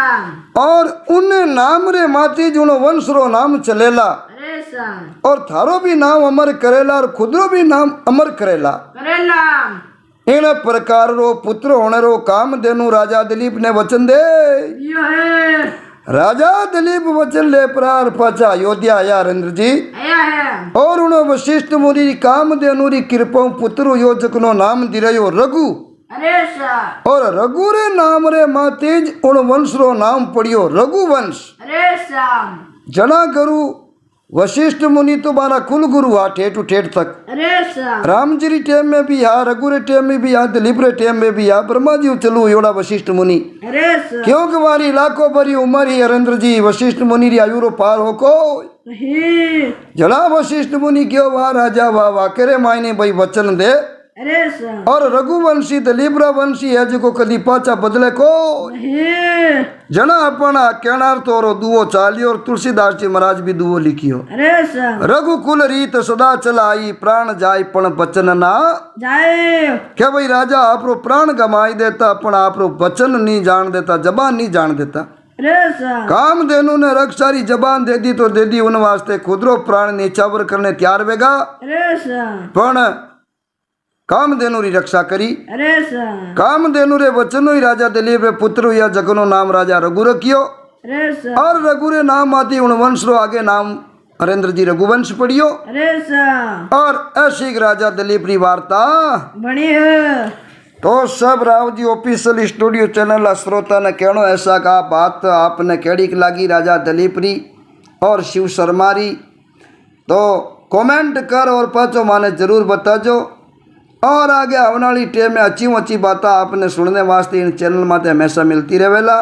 और उन नाम रे माती जुनो वंश रो नाम चलेला अरे सा और थारो भी नाम अमर करेला और खुदरो भी नाम अमर करेला। करेला इन प्रकार रो पुत्र होने रो काम देनु राजा दिलीप ने वचन दे। यो है राजा दिलीप वचन ले प्रार पाचा अयोध्या आया हरेंद्र जी आया है और उन वशिष्ठ मुनि काम देनु री कृपा पुत्र योजक नो नाम दिरयो रघु अरे सा और रघु रे नाम रे मातेज उन वंश रो नाम पड़ियो रघु वंश। अरे सा जना गुरु वशिष्ठ मुनि तो बारा कुल गुरु आ ठेठ ठेठ तक अरे सा राम जी री टेम में भी आ रघु रे टेम में भी आ दिलीप रे टेम में भी आ ब्रह्मा जी चलू योड़ा वशिष्ठ मुनि अरे सा क्योंकि हमारी लाखों भरी उम्र ही हरेंद्र जी वशिष्ठ मुनि री आयु रो पार हो को हे जड़ा वशिष्ठ मुनि क्यों वाह राजा वाह वाह करे मायने भाई वचन दे अरे सा और रघुवंशी दलीप वंशी है जो कदी पाचा बदले को हे जना अपना कहनार तोरो दुओ चालियो और तुलसीदास जी महाराज भी दुओ लिखियो। अरे सा रघुकुल रीत सदा चलाई प्राण जाय पण बचन ना जाए क्या भाई राजा आपरो प्राण गमाई देता पण आपरो वचन नहीं जान देता जबान नहीं जान देता। रे सा कामधेनु ने रक्षारी जबान दे दी तो दे दी उन वास्ते खुदरो प्राण निचावर करने तैयार वेगा रे सा पण कामधेनु री रक्षा करी। रे सा कामधेनु रे वचनो ही राजा दिलीप रे पुत्र या जगनो नाम राजा रघु रखियो रे सा और रघु रे नाम आती उन वंश रो आगे नाम हरेंद्र जी रघुवंश पढ़ियो रे सा और ऐसी राजा दिलीप री वार्ता बनी है। तो सब Rao ji official studio channel श्रोता ने कहनो ऐसा का बात आपने केड़ी लागी राजा दिलीप री और शिव शर्मा री, तो कमेंट कर और पाचो माने जरूर बताजो। और आगे आने वाली टाइम में अच्छी बातें आपने सुनने वास्ते इन चैनल में हमेशा मिलती रहेला।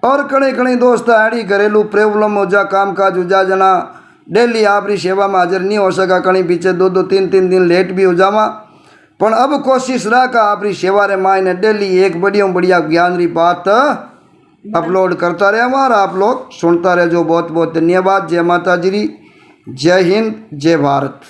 और कई कई दोस्त आड़ी घरेलू प्रॉब्लम हो जा काम काज हो जा जना डेली आपरी सेवा में हाजिर नहीं हो सका, कहीं पीछे 2-2 3-3 दिन लेट भी हो जावा, पण अब कोशिश रहा आपरी सेवा रे मायने डेली एक बढ़िया ज्ञान री बात अपलोड करता रहे और आप लोग सुनता रहे। जो बहुत बहुत धन्यवाद। जय माता जी, जय हिंद, जय भारत।